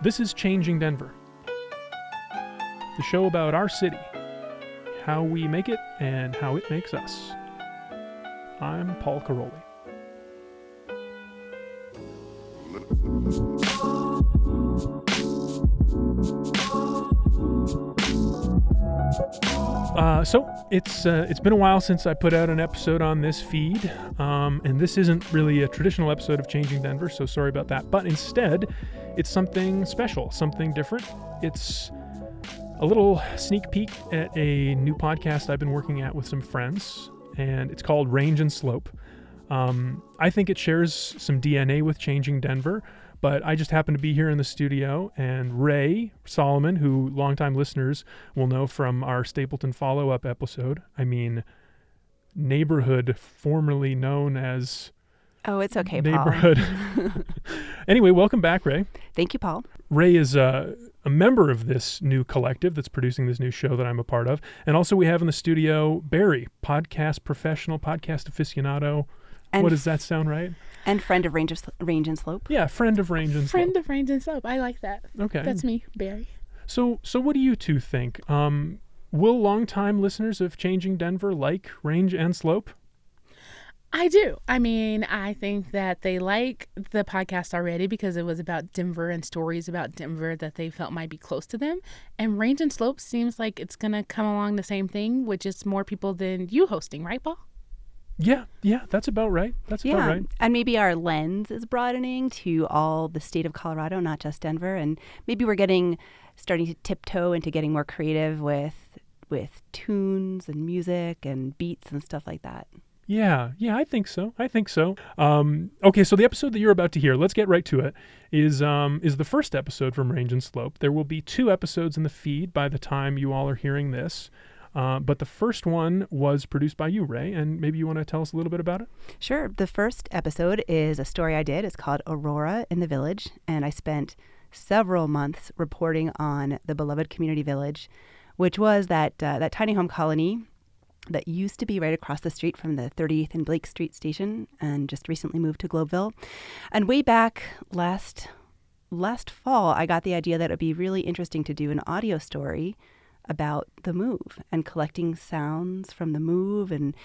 This is Changing Denver, the show about our city, how we make it and how it makes us. I'm Paul Karolyi. So it's been a while since I put out an episode on this feed, and this isn't really a traditional episode of Changing Denver, so sorry about that. But instead, it's something special, something different. It's a little sneak peek at a new podcast I've been working at with some friends, and it's called Range and Slope. I think it shares some DNA with Changing Denver, but I just happen to be here in the studio, and Ray Solomon, who longtime listeners will know from our Stapleton follow-up episode, neighborhood formerly known as... Oh, it's okay, neighborhood. Paul. Anyway, welcome back, Ray. Thank you, Paul. Ray is a member of this new collective that's producing this new show that I'm a part of. And also we have in the studio Barry, podcast professional, podcast aficionado. And what does that sound right? And friend of Range and Slope. Yeah, friend of Range and Slope. Friend of Range and Slope. I like that. Okay. That's me, Barry. So what do you two think? Will longtime listeners of Changing Denver like Range and Slope? I do. I mean, I think that they like the podcast already because it was about Denver and stories about Denver that they felt might be close to them. And Range and Slope seems like it's going to come along the same thing, which is more people than you hosting, right, Paul? Yeah, that's about right. About right. And maybe our lens is broadening to all the state of Colorado, not just Denver. And maybe we're starting to tiptoe into getting more creative with tunes and music and beats and stuff like that. Yeah, I think so. Okay, so the episode that you're about to hear, let's get right to it, is the first episode from Range and Slope. There will be 2 episodes in the feed by the time you all are hearing this. But the first one was produced by you, Ray, and maybe you want to tell us a little bit about it? Sure. The first episode is a story I did. It's called Aurora in the Village, and I spent several months reporting on the beloved community village, which was that tiny home colony that used to be right across the street from the 38th and Blake Street station and just recently moved to Globeville. And way back last fall, I got the idea that it would be really interesting to do an audio story about the move and collecting sounds from the move. And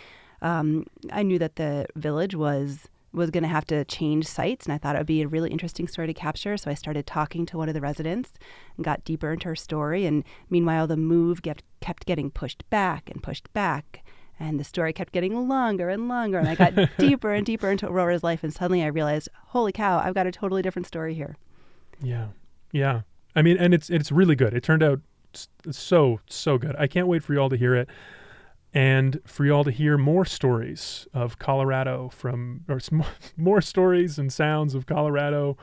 I knew that the village was going to have to change sites, and I thought it would be a really interesting story to capture. So I started talking to one of the residents and got deeper into her story. And meanwhile, the move kept getting pushed back, and the story kept getting longer and longer. And I got deeper and deeper into Aurora's life, and suddenly I realized, holy cow, I've got a totally different story here. Yeah. I mean, and it's really good. It turned out so good. I can't wait for you all to hear it, and for you all to hear more stories of Colorado more stories and sounds of Colorado.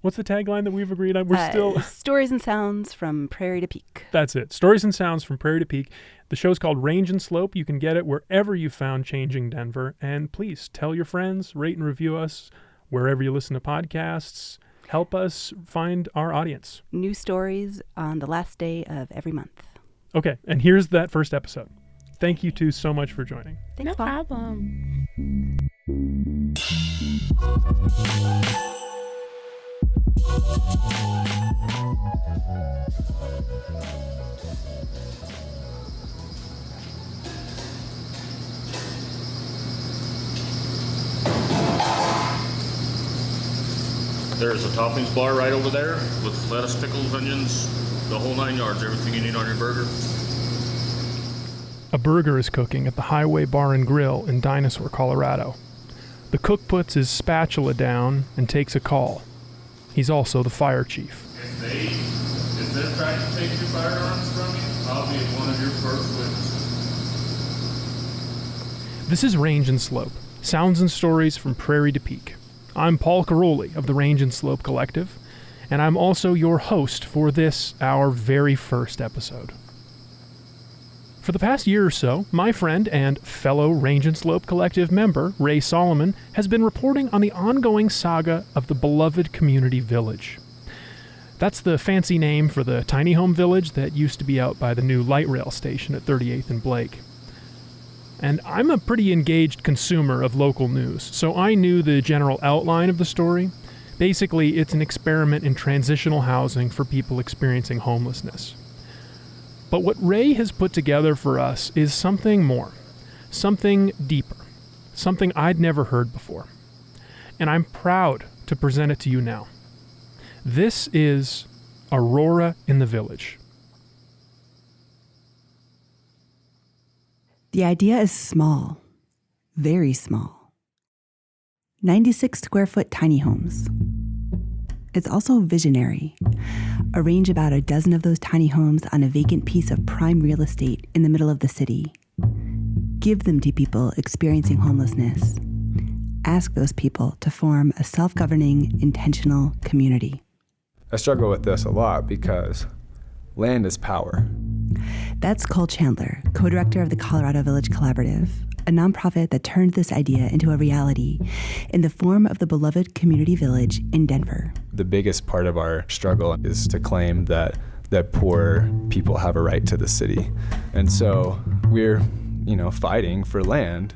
What's the tagline that we've agreed on? We're still stories and sounds from prairie to peak. That's it. Stories and sounds from prairie to peak. The show's called Range and Slope. You can get it wherever you found Changing Denver, and please tell your friends, rate and review us wherever you listen to podcasts. Help us find our audience. New stories on the last day of every month. Okay, and here's that first episode. Thank you two so much for joining. Thanks, no Paul. problem. There's a toppings bar right over there with lettuce, pickles, onions, the whole 9 yards, everything you need on your burger. A burger is cooking at the Highway Bar and Grill in Dinosaur, Colorado. The cook puts his spatula down and takes a call. He's also the fire chief. If they're trying to take your firearms from you, I'll be one of your first witnesses. This is Range and Slope, sounds and stories from prairie to peak. I'm Paul Karolyi of the Range and Slope Collective, and I'm also your host for this, our very first episode. For the past year or so, my friend and fellow Range and Slope Collective member, Ray Solomon, has been reporting on the ongoing saga of the beloved community village. That's the fancy name for the tiny home village that used to be out by the new light rail station at 38th and Blake. And I'm a pretty engaged consumer of local news, so I knew the general outline of the story, Basically, it's an experiment in transitional housing for people experiencing homelessness. But what Ray has put together for us is something more, something deeper, something I'd never heard before. And I'm proud to present it to you now. This is Aurora in the Village. The idea is small, very small. 96 square foot tiny homes. It's also visionary. Arrange about a dozen of those tiny homes on a vacant piece of prime real estate in the middle of the city. Give them to people experiencing homelessness. Ask those people to form a self-governing, intentional community. I struggle with this a lot because land is power. That's Cole Chandler, co-director of the Colorado Village Collaborative, a nonprofit that turned this idea into a reality in the form of the beloved community village in Denver. The biggest part of our struggle is to claim that poor people have a right to the city. And so we're, fighting for land.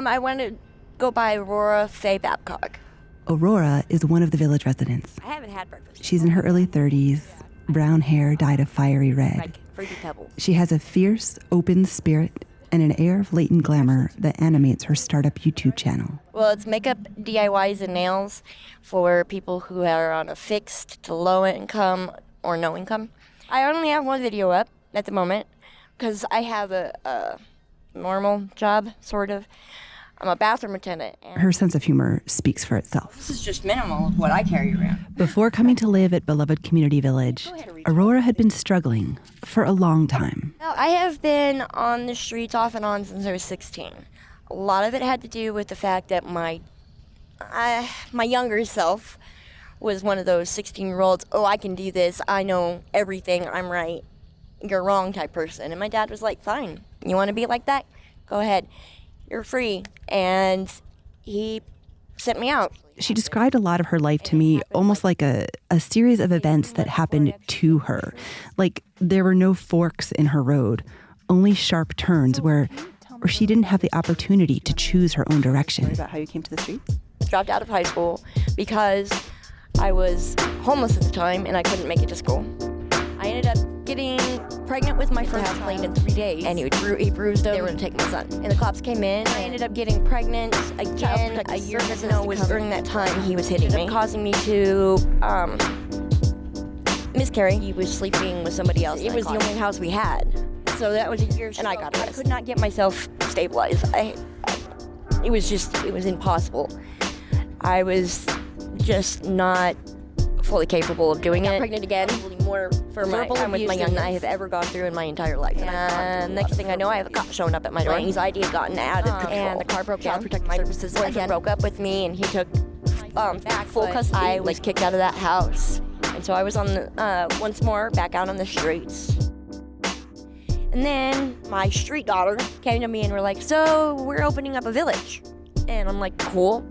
I want to go by Aurora Faye Babcock. Aurora is one of the village residents. I haven't had breakfast. She's in her early 30s, brown hair dyed a fiery red. Like Fruity Pebbles. She has a fierce, open spirit and an air of latent glamour that animates her startup YouTube channel. Well, it's makeup, DIYs, and nails for people who are on a fixed to low income or no income. I only have one video up at the moment because I have a normal job, sort of. I'm a bathroom attendant. Her sense of humor speaks for itself. This is just minimal of what I carry around. Before coming to live at beloved Community Village, Aurora had been struggling for a long time. Now, I have been on the streets off and on since I was 16. A lot of it had to do with the fact that my younger self was one of those 16-year-olds, oh, I can do this, I know everything, I'm right, you're wrong type person. And my dad was like, fine, you want to be like that? Go ahead. You're free. And he sent me out. She described a lot of her life to me almost like a series of events that happened to her. Like there were no forks in her road, only sharp turns where she didn't have the opportunity to choose her own direction. About how you came to the streets? Dropped out of high school because I was homeless at the time and I couldn't make it to school. I ended up getting pregnant with my first child in 3 days, and he bruised him. They were going to take my son. And the cops came in. I ended up getting pregnant again a year ago. It was during that time he was hitting me, causing me to miscarry. He was sleeping with somebody else. It was the only house we had. So that was a year, and I got arrested. I could not get myself stabilized. It was impossible. I was just not fully capable of doing it. I got pregnant again. More for my time with my young than I have ever gone through in my entire life. And next thing I know, I have a cop showing up at my door. Anxiety had gotten out of control. And the car broke down. My boyfriend broke up with me, and he took full custody. I was kicked out of that house, and so I was on once more back out on the streets. And then my street daughter came to me and were like, "So we're opening up a village," and I'm like, "Cool."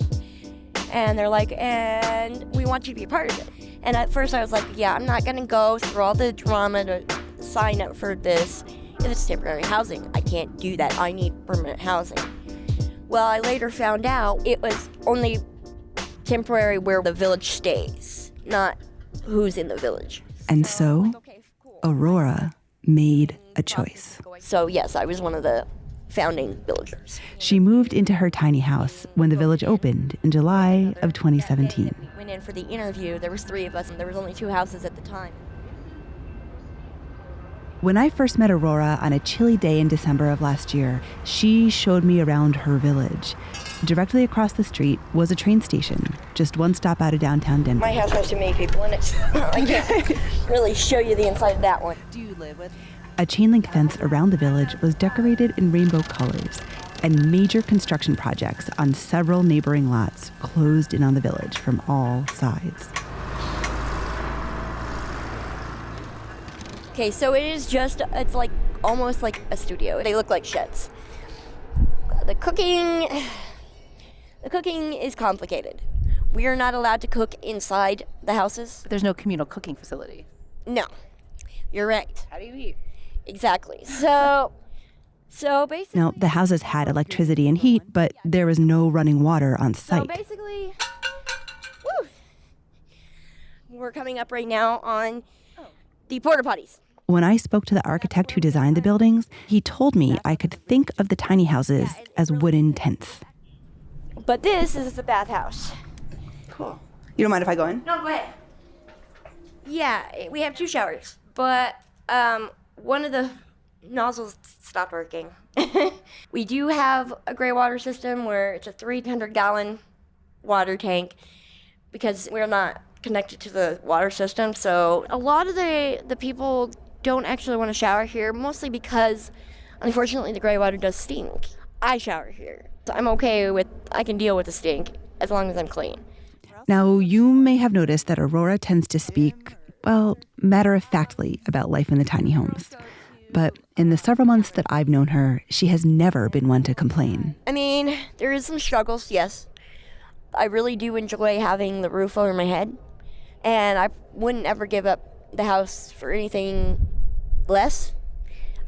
And they're like, "And we want you to be a part of it." And at first I was like, yeah, I'm not gonna go through all the drama to sign up for this. If it's temporary housing, I can't do that. I need permanent housing. Well, I later found out it was only temporary where the village stays, not who's in the village. And so, Aurora made a choice. So yes, I was one of the founding villagers. She moved into her tiny house when the village opened in July of 2017. We went in for the interview. There was 3 of us, and there was only 2 houses at the time. When I first met Aurora on a chilly day in December of last year, she showed me around her village. Directly across the street was a train station, just one stop out of downtown Denver. My house has too many people in it. I can't really show you the inside of that one. Do you live with? A chain link fence around the village was decorated in rainbow colors, and major construction projects on several neighboring lots closed in on the village from all sides. Okay, so it's like almost like a studio. They look like sheds. The cooking, The cooking is complicated. We are not allowed to cook inside the houses. There's no communal cooking facility. No, you're right. How do you eat? Exactly. So basically... No, the houses had electricity and heat, but there was no running water on site. So basically, we're coming up right now on the porta potties. When I spoke to the architect who designed the buildings, he told me I could think of the tiny houses as wooden tents. But this is the bathhouse. Cool. You don't mind if I go in? No, go ahead. Yeah, we have 2 showers, but one of the nozzles stopped working. We do have a gray water system where it's a 300-gallon water tank because we're not connected to the water system. So a lot of the people don't actually want to shower here, mostly because, unfortunately, the gray water does stink. I shower here, so I can deal with the stink as long as I'm clean. Now, you may have noticed that Aurora tends to speak, well, matter-of-factly about life in the tiny homes. But in the several months that I've known her, she has never been one to complain. I mean, there is some struggles, yes. I really do enjoy having the roof over my head, and I wouldn't ever give up the house for anything less.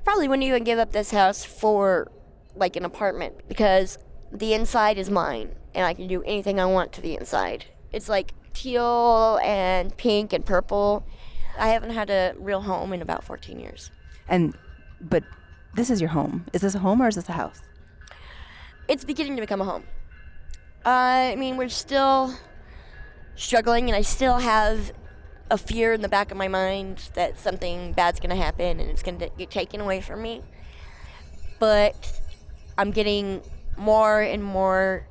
Probably wouldn't even give up this house for, like, an apartment, because the inside is mine, and I can do anything I want to the inside. It's like teal and pink and purple. I haven't had a real home in about 14 years. But this is your home. Is this a home or is this a house? It's beginning to become a home. I mean, we're still struggling, and I still have a fear in the back of my mind that something bad's going to happen and it's going to get taken away from me. But I'm getting more and more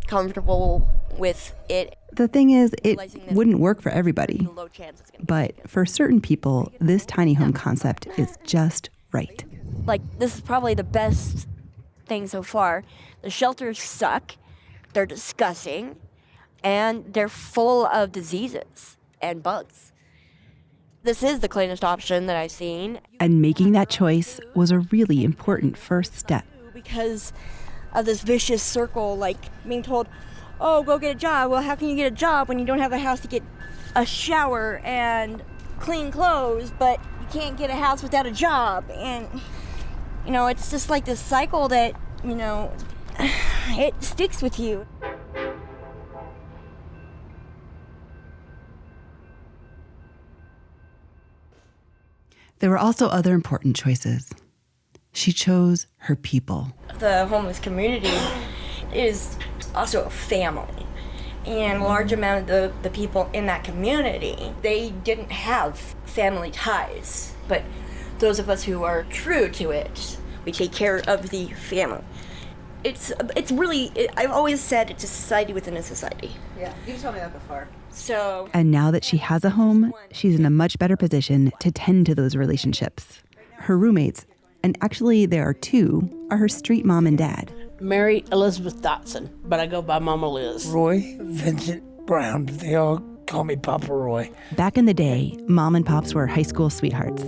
comfortable with it. The thing is, it wouldn't work for everybody. But for certain people, this tiny home concept is just right. Like, this is probably the best thing so far. The shelters suck, they're disgusting, and they're full of diseases and bugs. This is the cleanest option that I've seen. And making that choice was a really important first step. Because of this vicious circle, like being told, oh, go get a job. Well, how can you get a job when you don't have a house to get a shower and clean clothes, but you can't get a house without a job? And, it's just like this cycle that, it sticks with you. There were also other important choices. She chose her people. The homeless community is also a family. And a large amount of the people in that community, they didn't have family ties. But those of us who are true to it, we take care of the family. It's really, I've always said it's a society within a society. Yeah, you told me that before. So. And now that she has a home, she's in a much better position to tend to those relationships. Her roommates, and actually there are 2, are her street mom and dad. Mary Elizabeth Dotson, but I go by Mama Liz. Roy Vincent Brown. They all call me Papa Roy. Back in the day, Mom and Pops were high school sweethearts.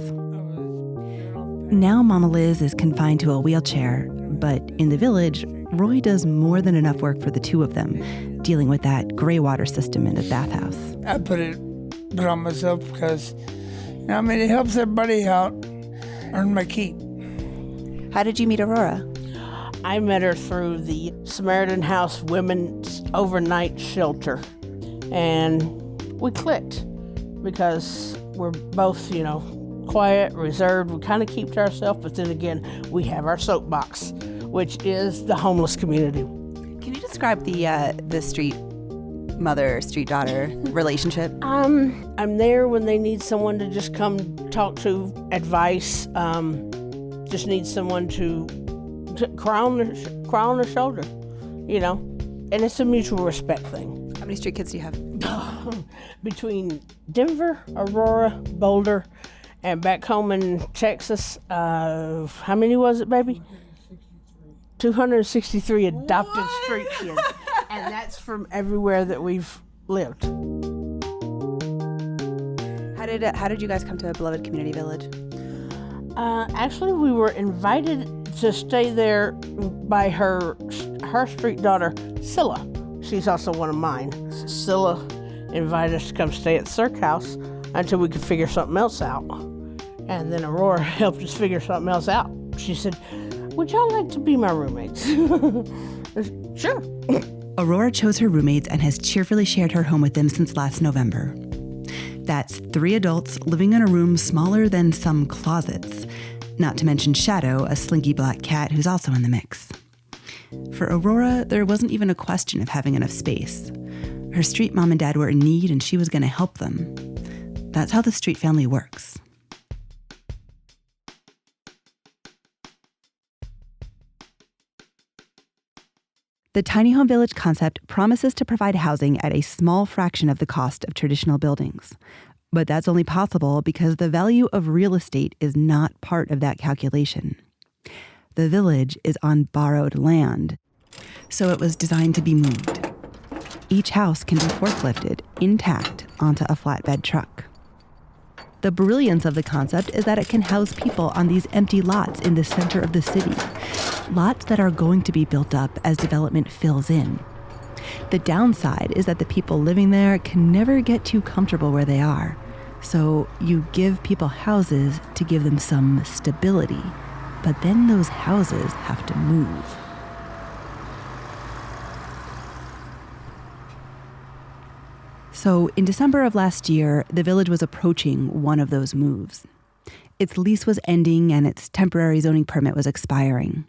Now Mama Liz is confined to a wheelchair, but in the village, Roy does more than enough work for the 2 of them, dealing with that gray water system in the bathhouse. I put it on myself because, it helps everybody out, earn my keep. How did you meet Aurora? I met her through the Samaritan House Women's Overnight Shelter, and we clicked because we're both, quiet, reserved. We kind of keep to ourselves, but then again, we have our soapbox, which is the homeless community. Can you describe the street mother, street daughter relationship? I'm there when they need someone to just come talk to, advice, just need someone to cry on their shoulder, and it's a mutual respect thing. How many street kids do you have? Between Denver, Aurora, Boulder, and back home in Texas, how many was it, baby? 263 adopted street kids, and that's from everywhere that we've lived. How did you guys come to Beloved Community Village? Actually, we were invited to stay there by her street daughter Scylla. She's also one of mine. Scylla invited us to come stay at the Cirque House until we could figure something else out. And then Aurora helped us figure something else out. She said, "Would y'all like to be my roommates?" Sure. Aurora chose her roommates and has cheerfully shared her home with them since last November. That's 3 adults living in a room smaller than some closets, not to mention Shadow, a slinky black cat who's also in the mix. For Aurora, there wasn't even a question of having enough space. Her street mom and dad were in need and she was going to help them. That's how the street family works. The tiny home village concept promises to provide housing at a small fraction of the cost of traditional buildings. But that's only possible because the value of real estate is not part of that calculation. The village is on borrowed land, so it was designed to be moved. Each house can be forklifted intact onto a flatbed truck. The brilliance of the concept is that it can house people on these empty lots in the center of the city, lots that are going to be built up as development fills in. The downside is that the people living there can never get too comfortable where they are. So you give people houses to give them some stability, but then those houses have to move. So in December of last year, the village was approaching one of those moves. Its lease was ending and its temporary zoning permit was expiring.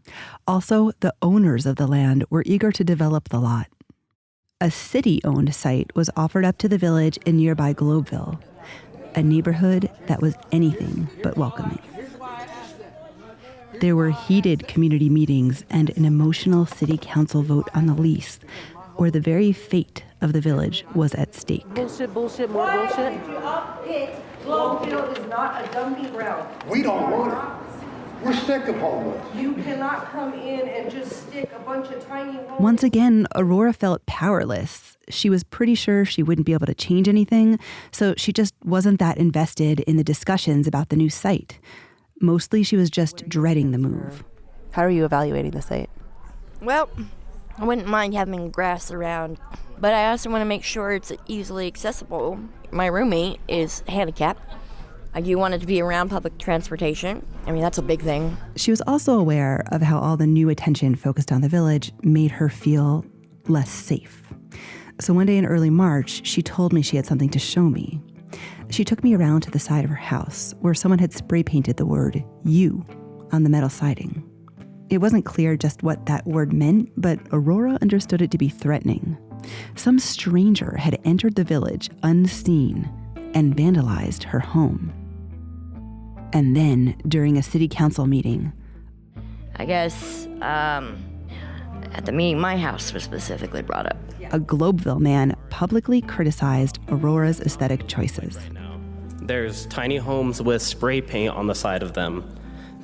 Also, the owners of the land were eager to develop the lot. A city-owned site was offered up to the village in nearby Globeville, a neighborhood that was anything but welcoming. There were heated community meetings and an emotional city council vote on the lease, where the very fate of the village was at stake. Bullshit, more bullshit. Globeville is not a dumping ground. We don't want it. We're sick of homeless. You cannot come in and just stick a bunch of tiny homes. Once again, Aurora felt powerless. She was pretty sure she wouldn't be able to change anything, so she just wasn't that invested in the discussions about the new site. Mostly she was just dreading the move. How are you evaluating the site? Well, I wouldn't mind having grass around, but I also want to make sure it's easily accessible. My roommate is handicapped. I do want it to be around public transportation. I mean, that's a big thing. She was also aware of how all the new attention focused on the village made her feel less safe. So one day in early March, she told me she had something to show me. She took me around to the side of her house where someone had spray painted the word "you" on the metal siding. It wasn't clear just what that word meant, but Aurora understood it to be threatening. Some stranger had entered the village unseen and vandalized her home. And then, during a city council meeting, I guess, at the meeting, my house was specifically brought up. A Globeville man publicly criticized Aurora's aesthetic choices. There's tiny homes with spray paint on the side of them.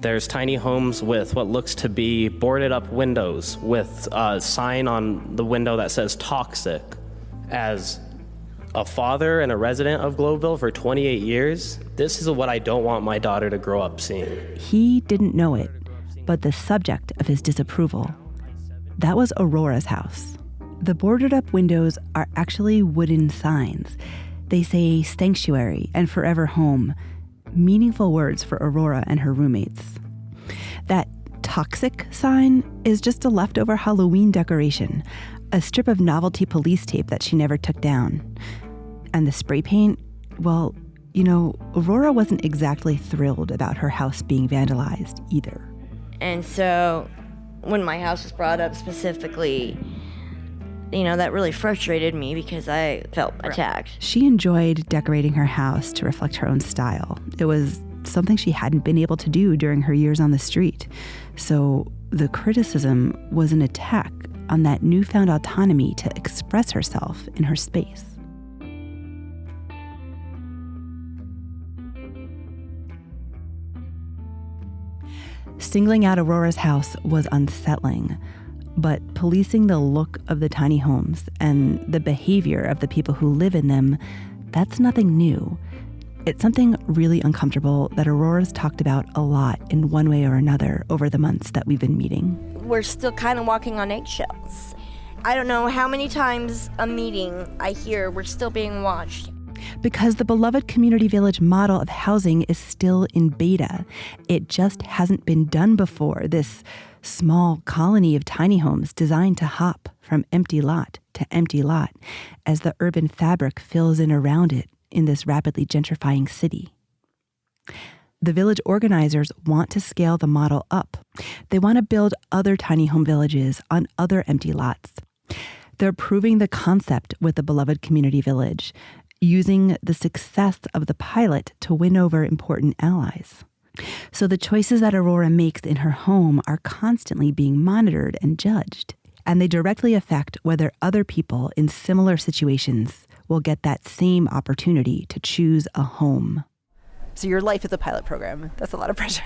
There's tiny homes with what looks to be boarded up windows with a sign on the window that says toxic. As a father and a resident of Globeville for 28 years, this is what I don't want my daughter to grow up seeing. He didn't know it, but the subject of his disapproval, that was Aurora's house. The boarded up windows are actually wooden signs. They say sanctuary and forever home, meaningful words for Aurora and her roommates. That toxic sign is just a leftover Halloween decoration, a strip of novelty police tape that she never took down. And the spray paint, well, you know, Aurora wasn't exactly thrilled about her house being vandalized either. And so when my house was brought up specifically, you know, that really frustrated me because I felt attacked. She enjoyed decorating her house to reflect her own style. It was something she hadn't been able to do during her years on the street. So the criticism was an attack on that newfound autonomy to express herself in her space. Singling out Aurora's house was unsettling, but policing the look of the tiny homes and the behavior of the people who live in them, that's nothing new. It's something really uncomfortable that Aurora's talked about a lot in one way or another over the months that we've been meeting. We're still kind of walking on eggshells. I don't know how many times a meeting I hear we're still being watched. Because the beloved community village model of housing is still in beta. It just hasn't been done before, this small colony of tiny homes designed to hop from empty lot to empty lot as the urban fabric fills in around it in this rapidly gentrifying city. The village organizers want to scale the model up. They want to build other tiny home villages on other empty lots. They're proving the concept with the beloved community village, using the success of the pilot to win over important allies. So the choices that Aurora makes in her home are constantly being monitored and judged, and they directly affect whether other people in similar situations will get that same opportunity to choose a home. So your life is a pilot program. That's a lot of pressure.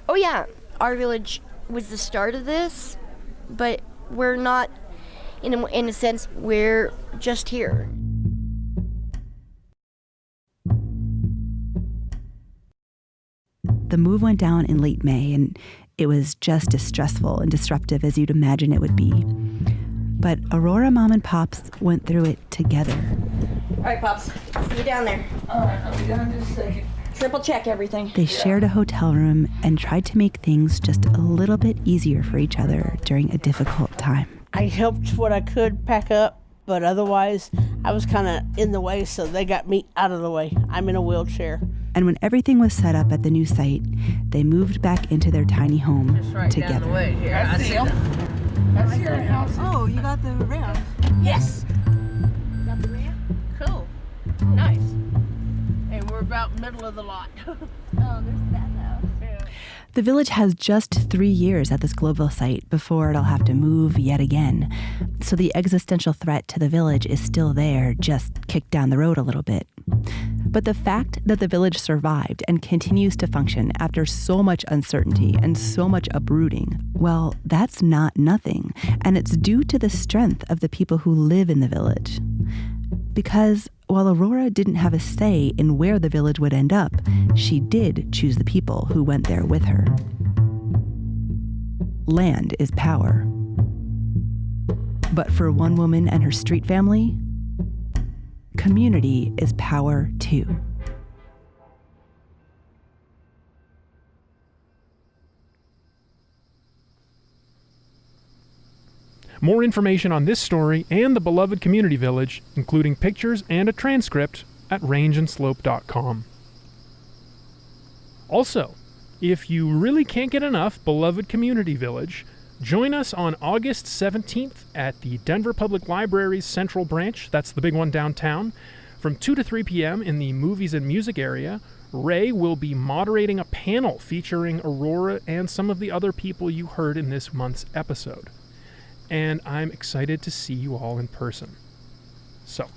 Oh yeah, our village was the start of this, but we're not, in a sense, we're just here. The move went down in late May, and it was just as stressful and disruptive as you'd imagine it would be. But Aurora Mom and Pops went through it together. All right, Pops, see you down there. All right, I'll be down in just a second. Triple check everything. They shared a hotel room and tried to make things just a little bit easier for each other during a difficult time. I helped what I could pack up, but otherwise I was kind of in the way, so they got me out of the way. I'm in a wheelchair. And when everything was set up at the new site, they moved back into their tiny home Just right together. down the way here. I see them. That's your house. Oh, you got the ramp. Yes. Got the ramp? Cool. Nice. And we're about middle of the lot. Oh, there's that house. Yeah. The village has just 3 years at this Globeville site before it'll have to move yet again. So the existential threat to the village is still there, just kicked down the road a little bit. But the fact that the village survived and continues to function after so much uncertainty and so much uprooting, well, that's not nothing. And it's due to the strength of the people who live in the village. Because while Aurora didn't have a say in where the village would end up, she did choose the people who went there with her. Land is power. But for one woman and her street family, community is power too. More information on this story and the beloved community village, including pictures and a transcript, at rangeandslope.com. Also, if you really can't get enough beloved community village, join us on August 17th at the Denver Public Library's Central Branch, that's the big one downtown. From 2 to 3 p.m. in the movies and music area, Ray will be moderating a panel featuring Aurora and some of the other people you heard in this month's episode. And I'm excited to see you all in person. So,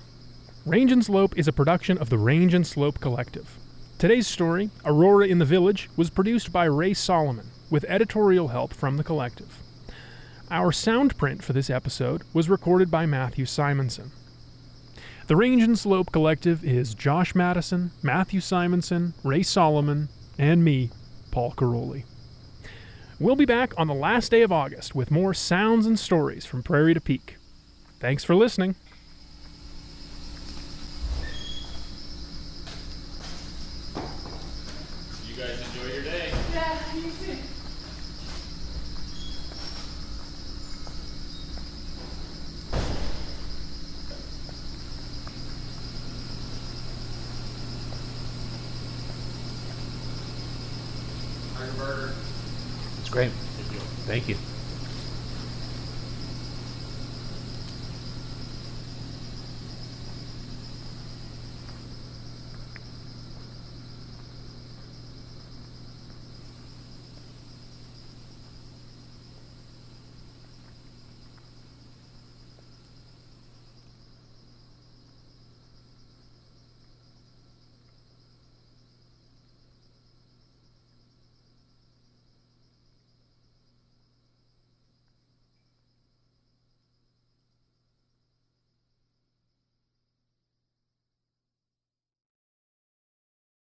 Range and Slope is a production of the Range and Slope Collective. Today's story, Aurora in the Village, was produced by Ray Solomon, with editorial help from the collective. Our sound print for this episode was recorded by Matthew Simonson. The Range and Slope Collective is Josh Madison, Matthew Simonson, Ray Solomon, and me, Paul Karolyi. We'll be back on the last day of August with more sounds and stories from prairie to peak. Thanks for listening. You guys enjoy your day. Yeah, you too. Burger. It's great. Thank you.